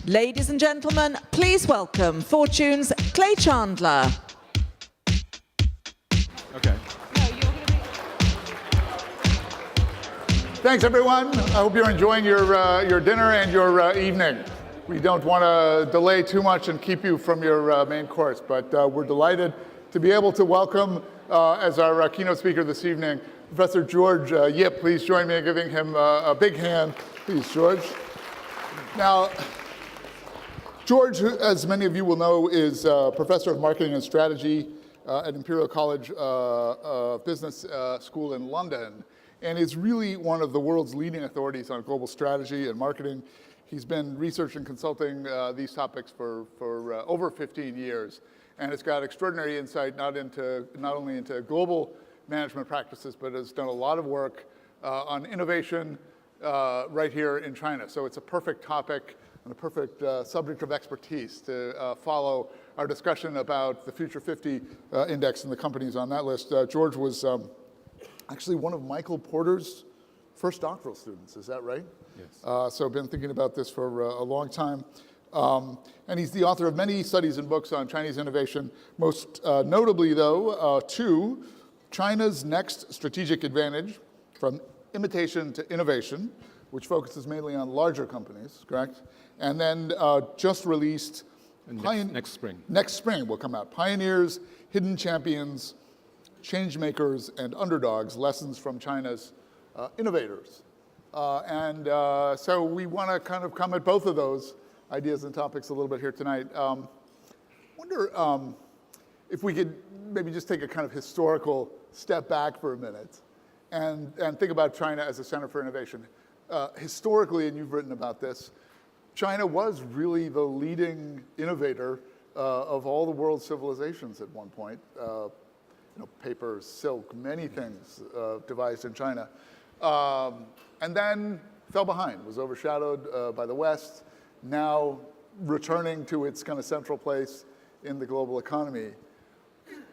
Ladies and gentlemen, please welcome Fortune's Clay Chandler. Okay. Thanks, everyone. I hope you're enjoying your dinner and your evening. We don't want to delay too much and keep you from your main course, but we're delighted to be able to welcome, as our keynote speaker this evening, Professor George Yip. Please join me in giving him a big hand. Please, George. Now, George, as many of you will know, is Professor of Marketing and Strategy at Imperial College Business School in London, and is really one of the world's leading authorities on global strategy and marketing. He's been researching and consulting these topics for over 15 years, and has got extraordinary insight not only into global management practices, but has done a lot of work on innovation right here in China. So it's a perfect topic and a perfect subject of expertise to follow our discussion about the Future 50 index and the companies on that list. George was actually one of Michael Porter's first doctoral students, is that right? Yes. So I've been thinking about this for a long time. And he's the author of many studies and books on Chinese innovation, most notably, though, two, China's Next Strategic Advantage, From Imitation to Innovation, which focuses mainly on larger companies, correct? And then just released next spring. Next spring will come out. Pioneers, Hidden Champions, Changemakers, and Underdogs, Lessons from China's Innovators. So we want to kind of come at both of those ideas and topics a little bit here tonight. Wonder if we could maybe just take a kind of historical step back for a minute and think about China as a center for innovation. Historically, and you've written about this, China was really the leading innovator of all the world's civilizations at one point. Paper, silk, many things devised in China. And then fell behind, was overshadowed by the West, now returning to its kind of central place in the global economy.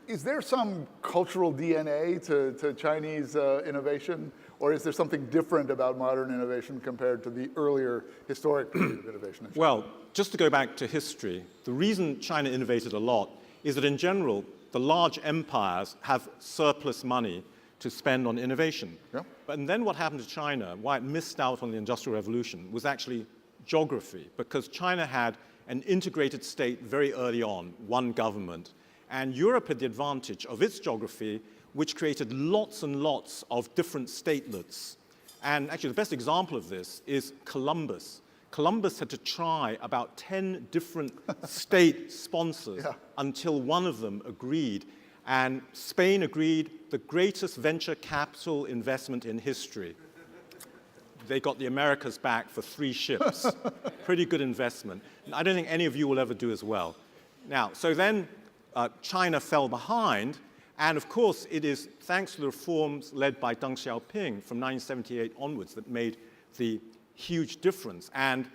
Is there some cultural DNA to Chinese innovation, or is there something different about modern innovation compared to the earlier historic period of innovation in China? Well, just to go back to history, the reason China innovated a lot is that in general, the large empires have surplus money to spend on innovation. Yeah. And then what happened to China, why it missed out on the Industrial Revolution, was actually geography, because China had an integrated state very early on, one government. And Europe had the advantage of its geography, which created lots and lots of different statelets. And actually, the best example of this is Columbus. Columbus had to try about 10 different state sponsors until one of them agreed. And Spain agreed, the greatest venture capital investment in history. They got the Americas back for 3 ships. Pretty good investment. I don't think any of you will ever do as well. Now, so then China fell behind, and of course it is thanks to the reforms led by Deng Xiaoping from 1978 onwards that made the huge difference. And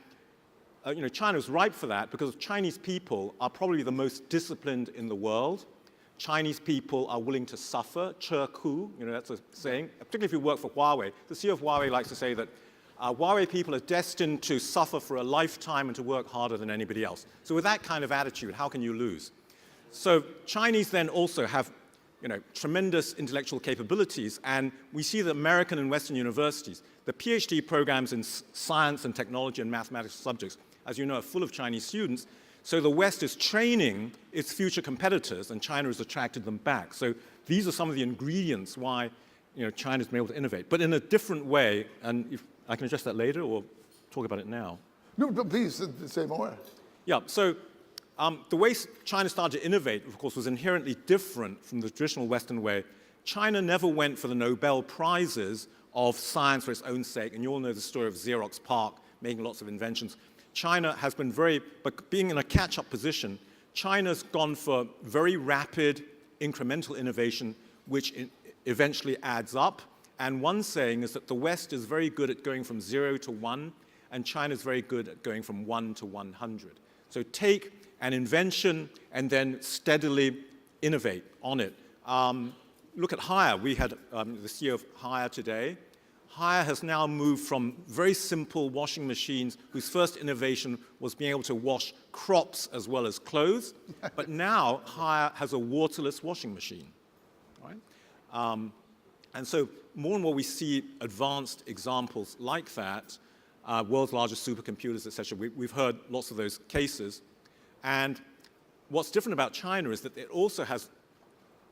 China was ripe for that because Chinese people are probably the most disciplined in the world. Chinese people are willing to suffer, 吃苦, that's a saying, particularly if you work for Huawei. The CEO of Huawei likes to say that Huawei people are destined to suffer for a lifetime and to work harder than anybody else. So with that kind of attitude, how can you lose? So Chinese then also have tremendous intellectual capabilities, and we see that American and Western universities, the PhD programs in science and technology and mathematics subjects, as you know, are full of Chinese students. So the West is training its future competitors, and China has attracted them back. So these are some of the ingredients why China's been able to innovate, but in a different way. And if I can address that later or talk about it now. No, please say more. Yeah, so the way China started to innovate, of course, was inherently different from the traditional Western way. China never went for the Nobel Prizes of science for its own sake, and you all know the story of Xerox PARC making lots of inventions. China has been but being in a catch-up position, China's gone for very rapid, incremental innovation, which eventually adds up. And one saying is that the West is very good at going from 0 to 1, and China is very good at going from 1 to 100. So take an invention and then steadily innovate on it. Look at Haier. We had the CEO of Haier today. Haier has now moved from very simple washing machines whose first innovation was being able to wash crops as well as clothes, but now Haier has a waterless washing machine. Right? And so more and more we see advanced examples like that, world's largest supercomputers, et cetera. We've heard lots of those cases. And what's different about China is that it also has,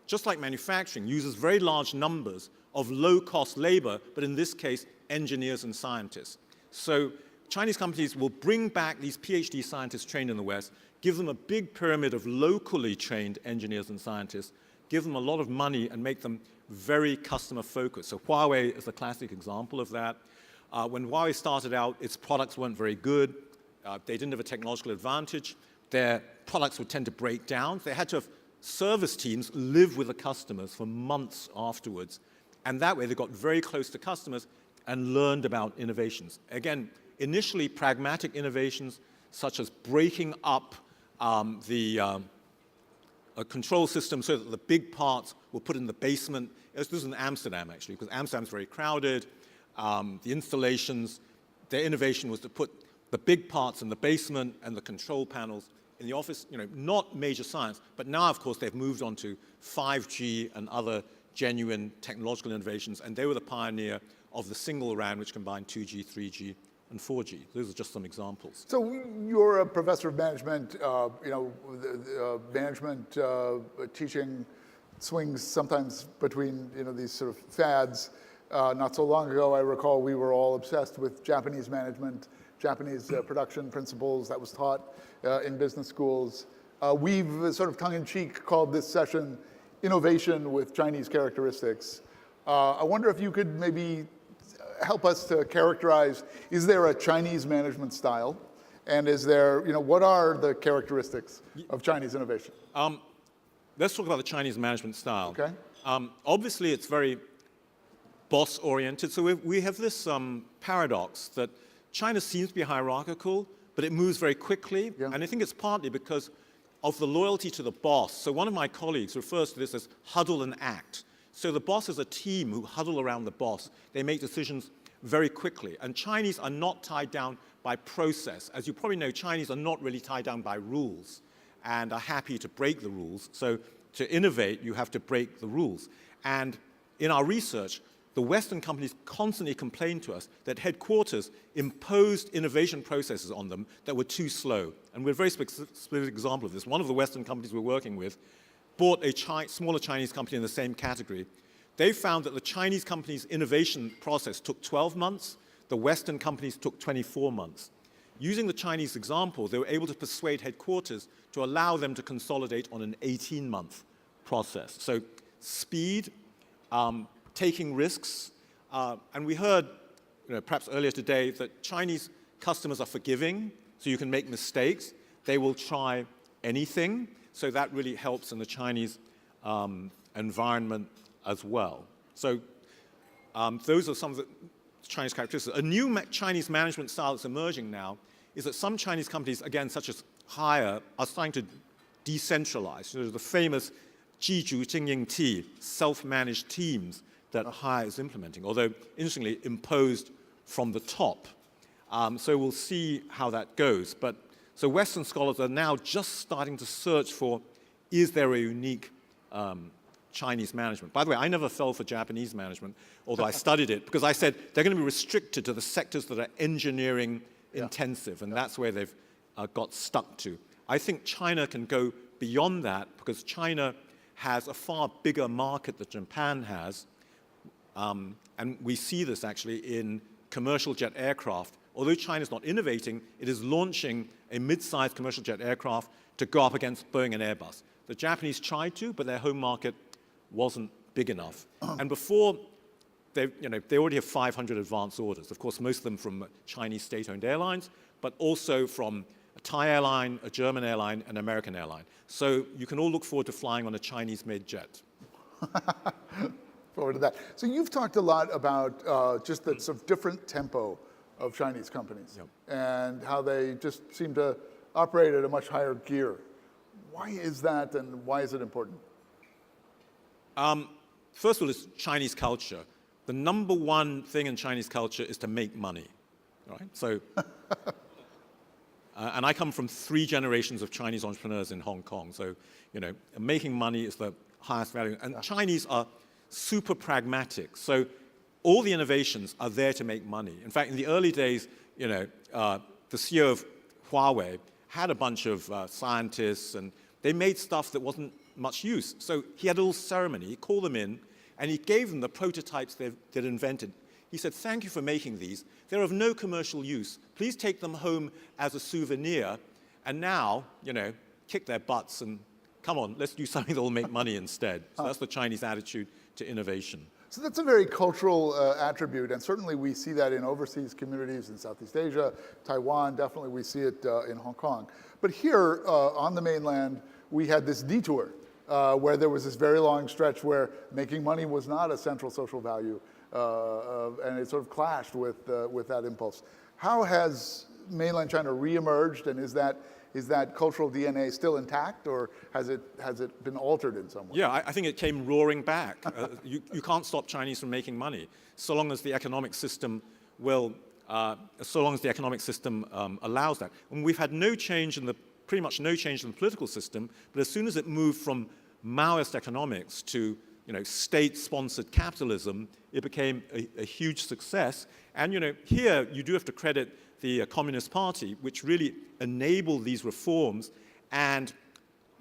just like manufacturing, uses very large numbers of low-cost labor, but in this case, engineers and scientists. So Chinese companies will bring back these PhD scientists trained in the West, give them a big pyramid of locally trained engineers and scientists, give them a lot of money and make them very customer-focused. So Huawei is a classic example of that. When Huawei started out, its products weren't very good. They didn't have a technological advantage. Their products would tend to break down. They had to have service teams live with the customers for months afterwards. And that way they got very close to customers and learned about innovations. Again, initially pragmatic innovations such as breaking up a control system so that the big parts were put in the basement. This was in Amsterdam, actually, because Amsterdam's very crowded. The installations, their innovation was to put the big parts in the basement and the control panels in the office. Not major science, but now, of course, they've moved on to 5G and other genuine technological innovations, and they were the pioneer of the single RAN, which combined 2G, 3G, and 4G. Those are just some examples. So you're a professor of management. Management teaching swings sometimes between these sort of fads. Not so long ago, I recall we were all obsessed with Japanese management, Japanese production principles that was taught in business schools. We've sort of tongue-in-cheek called this session innovation with Chinese characteristics. I wonder if you could maybe help us to characterize, is there a Chinese management style? And is there, what are the characteristics of Chinese innovation? Let's talk about the Chinese management style. Okay. Obviously, it's very boss-oriented. So we have this paradox that China seems to be hierarchical, but it moves very quickly. Yeah. And I think it's partly because of the loyalty to the boss. So one of my colleagues refers to this as huddle and act. So the boss is a team who huddle around the boss. They make decisions very quickly. And Chinese are not tied down by process. As you probably know, Chinese are not really tied down by rules and are happy to break the rules. So to innovate, you have to break the rules. And in our research, the Western companies constantly complained to us that headquarters imposed innovation processes on them that were too slow. And we're a very specific example of this. One of the Western companies we're working with bought a smaller Chinese company in the same category. They found that the Chinese company's innovation process took 12 months. The Western companies took 24 months. Using the Chinese example, they were able to persuade headquarters to allow them to consolidate on an 18-month process. So speed, taking risks, and we heard, perhaps earlier today, that Chinese customers are forgiving, so you can make mistakes. They will try anything, so that really helps in the Chinese environment as well. So those are some of the Chinese characteristics. A new Chinese management style that's emerging now is that some Chinese companies, again, such as Haier, are starting to decentralize. There's the famous Jiju Jingying Ti, self-managed teams that Haier is implementing, although, interestingly, imposed from the top. So we'll see how that goes. But so Western scholars are now just starting to search for, is there a unique Chinese management? By the way, I never fell for Japanese management, although I studied it, because I said they're going to be restricted to the sectors that are engineering intensive, and that's where they've got stuck to. I think China can go beyond that, because China has a far bigger market than Japan has. And we see this actually in commercial jet aircraft. Although China's not innovating, it is launching a mid-sized commercial jet aircraft to go up against Boeing and Airbus. The Japanese tried to, but their home market wasn't big enough. And before, they already have 500 advance orders. Of course, most of them from Chinese state-owned airlines, but also from a Thai airline, a German airline, and an American airline. So you can all look forward to flying on a Chinese-made jet. Forward to that. So you've talked a lot about just the sort of different tempo of Chinese companies and how they just seem to operate at a much higher gear. Why is that, and why is it important? First of all, it's Chinese culture. the number one thing in Chinese culture is to make money, right? So, and I come from 3 generations of Chinese entrepreneurs in Hong Kong. So, making money is the highest value. And Chinese are super pragmatic. So all the innovations are there to make money. In fact, in the early days, the CEO of Huawei had a bunch of scientists, and they made stuff that wasn't much use. So he had a little ceremony. He called them in, and he gave them the prototypes they'd invented. He said, "Thank you for making these. They're of no commercial use. Please take them home as a souvenir. And now, kick their butts and come on, let's do something that will make money instead." So that's the Chinese attitude to innovation. So that's a very cultural attribute, and certainly we see that in overseas communities in Southeast Asia, Taiwan, definitely we see it in Hong Kong. But here on the mainland, we had this detour where there was this very long stretch where making money was not a central social value, and it sort of clashed with that impulse. How has mainland China reemerged, and is that cultural DNA still intact, or has it been altered in some way? Yeah, I think it came roaring back. You can't stop Chinese from making money, so long as the economic system allows that. And we've had pretty much no change in the political system, but as soon as it moved from Maoist economics to state-sponsored capitalism, it became a huge success. And here you do have to credit the Communist Party, which really enabled these reforms and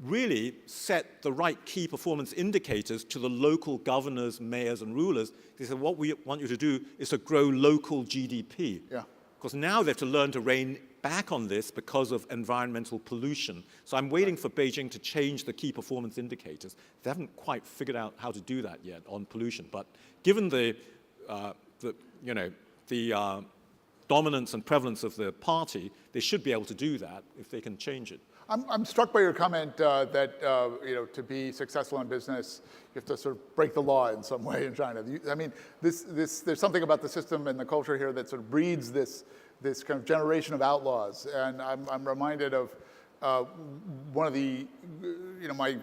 really set the right key performance indicators to the local governors, mayors, and rulers. They said, what we want you to do is to grow local GDP. Yeah. Because now they have to learn to rein back on this because of environmental pollution. So I'm waiting for Beijing to change the key performance indicators. They haven't quite figured out how to do that yet on pollution. But given the dominance and prevalence of the party, they should be able to do that if they can change it. I'm struck by your comment that to be successful in business, you have to sort of break the law in some way in China. I mean, there's something about the system and the culture here that sort of breeds this kind of generation of outlaws. And I'm reminded of one of the,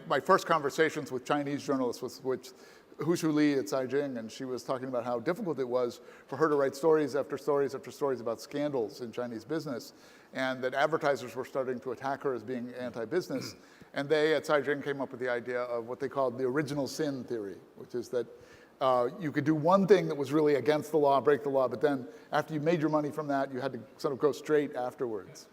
my first conversations with Chinese journalists was with Hushu Li at Caijing, and she was talking about how difficult it was for her to write stories after stories after stories about scandals in Chinese business, and that advertisers were starting to attack her as being anti-business. And they at Caijing came up with the idea of what they called the original sin theory, which is that you could do one thing that was really against the law, break the law, but then after you made your money from that, you had to sort of go straight afterwards.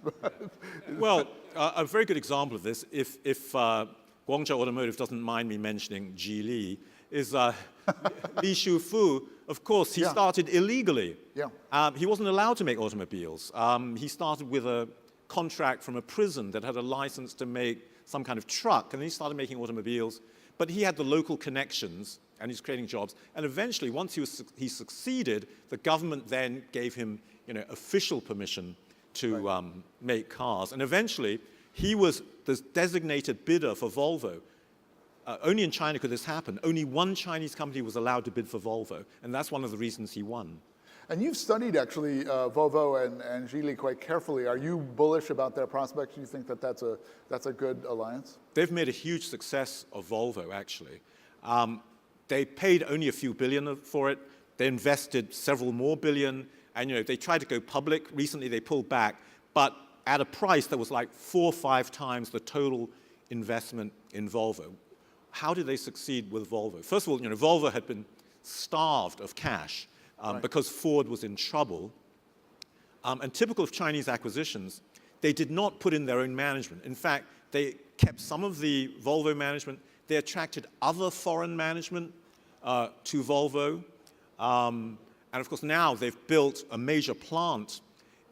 Well, a very good example of this, if Guangzhou Automotive doesn't mind me mentioning Ji Li, is Li Shufu. Of course, he started illegally. Yeah. He wasn't allowed to make automobiles. He started with a contract from a prison that had a license to make some kind of truck, and then he started making automobiles. But he had the local connections, and he's creating jobs. And eventually, once he succeeded, the government then gave him official permission to make cars. And eventually, he was the designated bidder for Volvo. Only in China could this happen. Only one Chinese company was allowed to bid for Volvo, and that's one of the reasons he won. And you've studied, actually, Volvo and Geely quite carefully. Are you bullish about their prospects? Do you think that that's a good alliance? They've made a huge success of Volvo, actually. They paid only a few billion for it. They invested several more billion, and they tried to go public. Recently, they pulled back, but at a price that was like 4 or 5 times the total investment in Volvo. How did they succeed with Volvo? First of all, Volvo had been starved of cash because Ford was in trouble. And typical of Chinese acquisitions, they did not put in their own management. In fact, they kept some of the Volvo management. They attracted other foreign management to Volvo. And of course, now they've built a major plant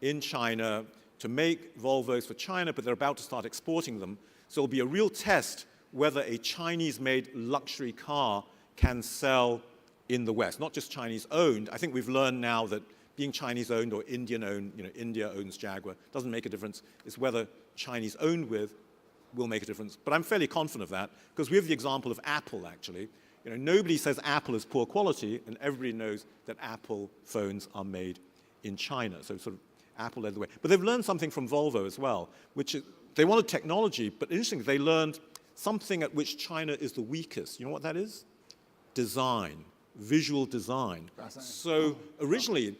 in China to make Volvos for China, but they're about to start exporting them. So it'll be a real test whether a Chinese-made luxury car can sell in the West, not just Chinese-owned. I think we've learned now that being Chinese-owned or Indian-owned, India owns Jaguar, doesn't make a difference. It's whether Chinese-owned will make a difference. But I'm fairly confident of that, because we have the example of Apple, actually. Nobody says Apple is poor quality, and everybody knows that Apple phones are made in China. So sort of Apple led the way. But they've learned something from Volvo as well, which is, they wanted technology, but interestingly, they learned something at which China is the weakest. You know what that is? Design. visual design. So originally,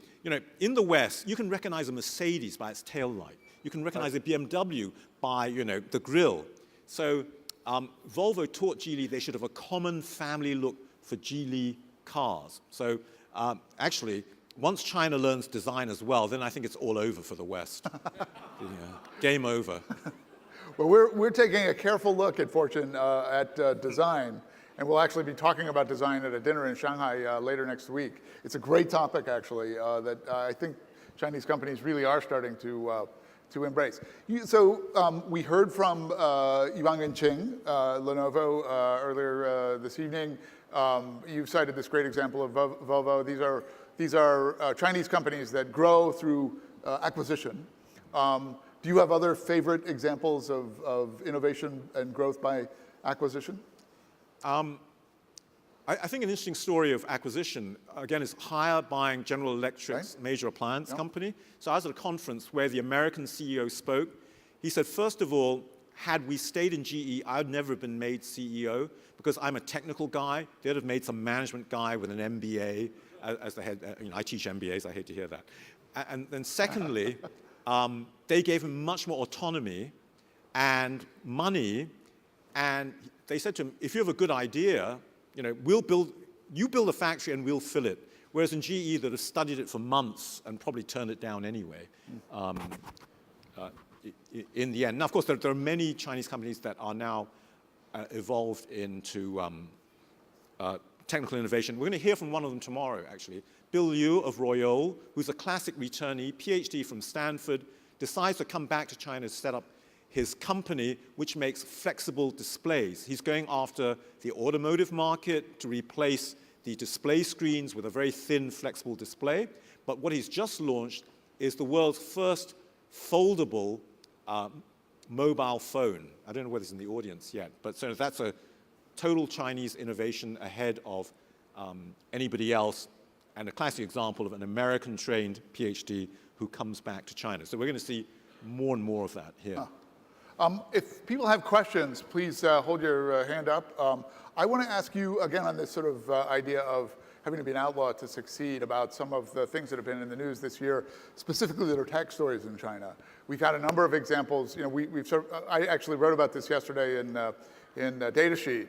in the West, you can recognize a Mercedes by its tail light. You can recognize a BMW by, the grille. So Volvo taught Geely they should have a common family look for Geely cars. So actually, once China learns design as well, then I think it's all over for the West. Game over. Well, we're taking a careful look at Fortune at design, and we'll actually be talking about design at a dinner in Shanghai later next week. It's a great topic, actually, that I think Chinese companies really are starting to embrace. We heard from Yuan Qing, Lenovo, earlier this evening. You've cited this great example of Volvo. These are Chinese companies that grow through acquisition. Do you have other favorite examples of innovation and growth by acquisition? I think an interesting story of acquisition, again, is Haier buying General Electric's major appliance company. So I was at a conference where the American CEO spoke. He said, first of all, had we stayed in GE, I would never have been made CEO because I'm a technical guy. They'd have made some management guy with an MBA as the head. I teach MBAs, I hate to hear that. And then secondly, they gave him much more autonomy and money, and they said to him, if you have a good idea, you build a factory and we'll fill it. Whereas in GE, that have studied it for months and probably turned it down anyway, in the end. Now, of course, there are many Chinese companies that are now evolved into technical innovation. We're going to hear from one of them tomorrow, actually. Bill Liu of Royole, who's a classic returnee, PhD from Stanford, decides to come back to China to set up his company, which makes flexible displays. He's going after the automotive market to replace the display screens with a very thin, flexible display. But what he's just launched is the world's first foldable mobile phone. I don't know whether it's in the audience yet, but so that's a total Chinese innovation ahead of anybody else, and a classic example of an American-trained PhD who comes back to China. So we're going to see more and more of that here. If people have questions, please hold your hand up. I want to ask you again on this sort of idea of having to be an outlaw to succeed about some of the things that have been in the news this year, specifically that are tech stories in China. We've had a number of examples. I actually wrote about this yesterday in Datasheet.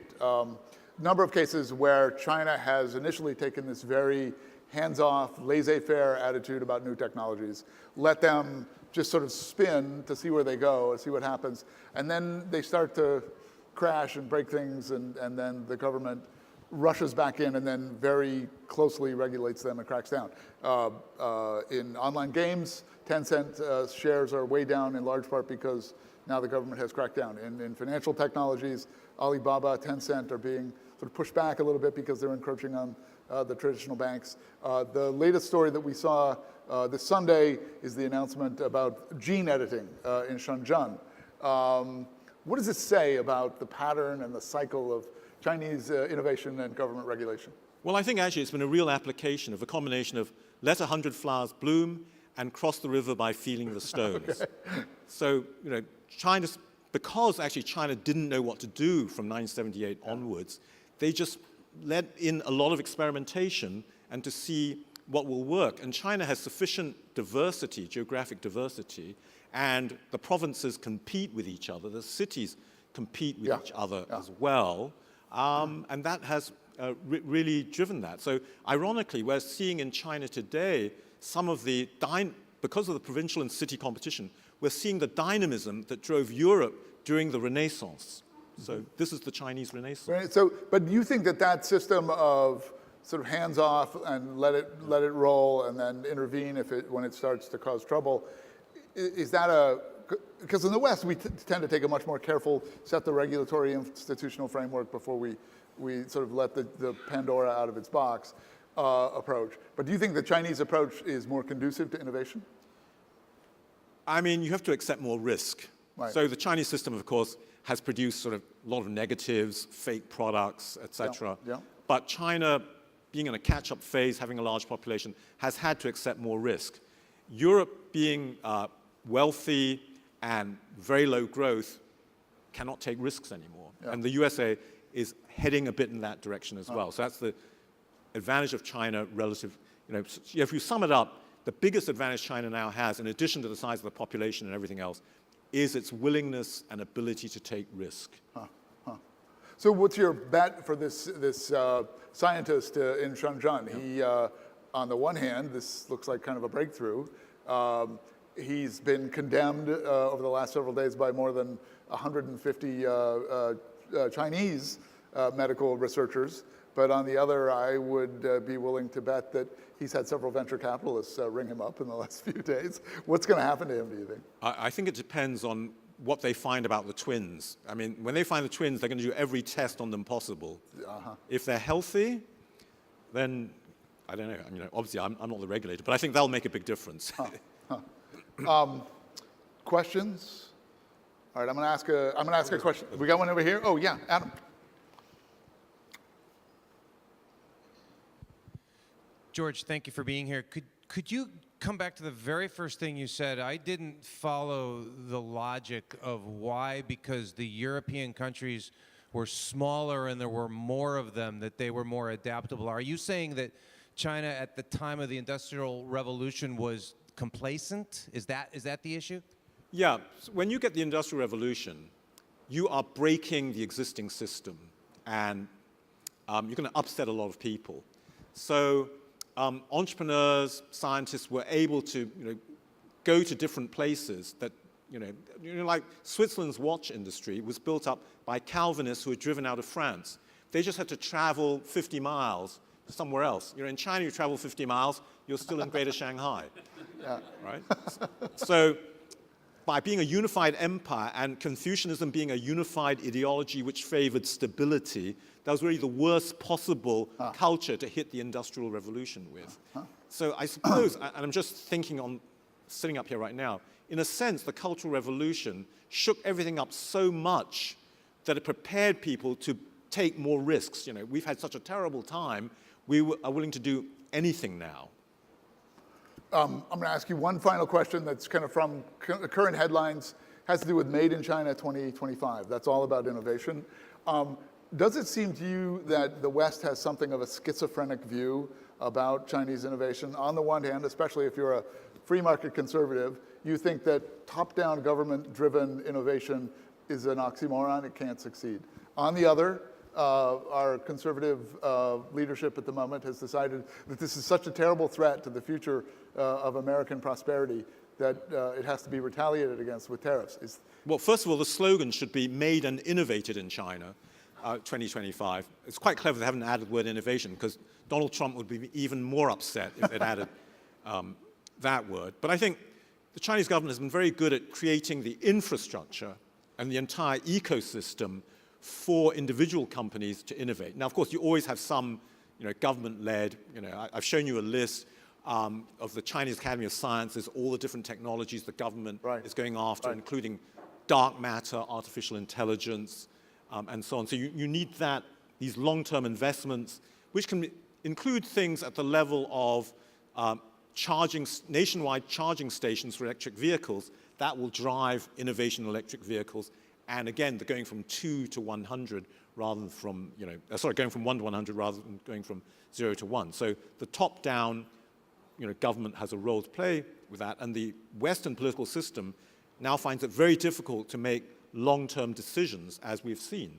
Number of cases where China has initially taken this very hands-off, laissez-faire attitude about new technologies, let them just sort of spin to see where they go and see what happens. And then they start to crash and break things, and then the government rushes back in and then very closely regulates them and cracks down. In online games, Tencent shares are way down in large part because now the government has cracked down. In financial technologies, Alibaba, Tencent are being sort of pushed back a little bit because they're encroaching on the traditional banks. The latest story that we saw this Sunday is the announcement about gene editing in Shenzhen. What does it say about the pattern and the cycle of Chinese innovation and government regulation? Well, I think actually it's been a real application of a combination of let 100 flowers bloom and cross the river by feeling the stones. Okay. So, because actually China didn't know what to do from 1978 onwards, they just let in a lot of experimentation and to see what will work. And China has sufficient diversity, geographic diversity, and the provinces compete with each other, the cities compete with each other as well, and that has really driven that. So ironically, we're seeing in China today some of the, because of the provincial and city competition, we're seeing the dynamism that drove Europe during the Renaissance. So this is the Chinese Renaissance. Right. So, but do you think that system of sort of hands off and let it roll and then intervene when it starts to cause trouble, is that because in the West we tend to take a much more careful, set the regulatory institutional framework before we sort of let the Pandora out of its box approach. But do you think the Chinese approach is more conducive to innovation? I mean, you have to accept more risk. Right. So the Chinese system, of course, has produced sort of a lot of negatives, fake products, et cetera. Yeah. But China, being in a catch-up phase, having a large population, has had to accept more risk. Europe, being wealthy and very low growth, cannot take risks anymore. Yeah. And the USA is heading a bit in that direction as well. So that's the advantage of China relative, if you sum it up, the biggest advantage China now has, in addition to the size of the population and everything else, is its willingness and ability to take risk. So what's your bet for this scientist in Shenzhen? He, on the one hand, this looks like kind of a breakthrough. He's been condemned over the last several days by more than 150 Chinese medical researchers. But on the other, I would be willing to bet that he's had several venture capitalists ring him up in the last few days. What's going to happen to him, do you think? I think it depends on what they find about the twins. I mean, when they find the twins, they're going to do every test on them possible. If they're healthy, then, I don't know, obviously I'm not the regulator, but I think that'll make a big difference. Questions? All right, I'm going to ask a question. We got one over here? Oh, yeah, Adam. George, thank you for being here. Could you come back to the very first thing you said? I didn't follow the logic of why, because the European countries were smaller and there were more of them, that they were more adaptable. Are you saying that China at the time of the Industrial Revolution was complacent? Is that the issue? Yeah, so when you get the Industrial Revolution, you are breaking the existing system, and you're going to upset a lot of people. So entrepreneurs, scientists were able to go to different places that, like Switzerland's watch industry was built up by Calvinists who had driven out of France. They just had to travel 50 miles somewhere else. In China, you travel 50 miles, you're still in Greater Shanghai, right? So by being a unified empire and Confucianism being a unified ideology which favored stability, that was really the worst possible culture to hit the Industrial Revolution with. So I suppose, and I'm just thinking on sitting up here right now, in a sense, the Cultural Revolution shook everything up so much that it prepared people to take more risks. We've had such a terrible time, we are willing to do anything now. I'm going to ask you one final question that's kind of from the current headlines, has to do with Made in China 2025. That's all about innovation. Does it seem to you that the West has something of a schizophrenic view about Chinese innovation? On the one hand, especially if you're a free market conservative, you think that top-down government-driven innovation is an oxymoron, it can't succeed. On the other, our conservative leadership at the moment has decided that this is such a terrible threat to the future of American prosperity that it has to be retaliated against with tariffs. Well, first of all, the slogan should be made and innovated in China, 2025. It's quite clever they haven't added the word innovation, because Donald Trump would be even more upset if they'd added that word. But I think the Chinese government has been very good at creating the infrastructure and the entire ecosystem for individual companies to innovate. Now, of course, you always have some government-led, I've shown you a list of the Chinese Academy of Sciences, all the different technologies the government is going after, including dark matter, artificial intelligence, and so on. So you need these long-term investments, which can include things at the level of nationwide charging stations for electric vehicles. That will drive innovation in electric vehicles. And again, they're going from 2 to 100 rather than from, going from 1 to 100 rather than going from 0 to 1. So the top-down, government has a role to play with that. And the Western political system now finds it very difficult to make long-term decisions, as we've seen.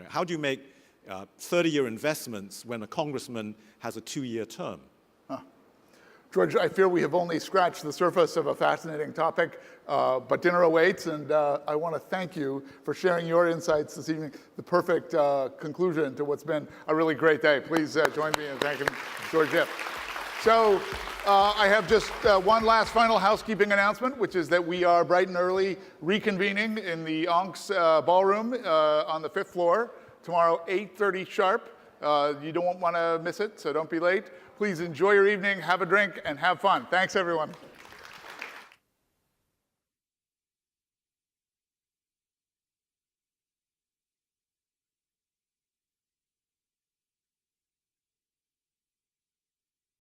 How do you make 30-year investments when a congressman has a 2-year term? George, I fear we have only scratched the surface of a fascinating topic, but dinner awaits, and I want to thank you for sharing your insights this evening, the perfect conclusion to what's been a really great day. Please join me in thanking George Ip. So I have just one last final housekeeping announcement, which is that we are bright and early reconvening in the Onks Ballroom on the 5th floor tomorrow, 8:30 sharp. You don't want to miss it, so don't be late. Please enjoy your evening, have a drink, and have fun. Thanks, everyone.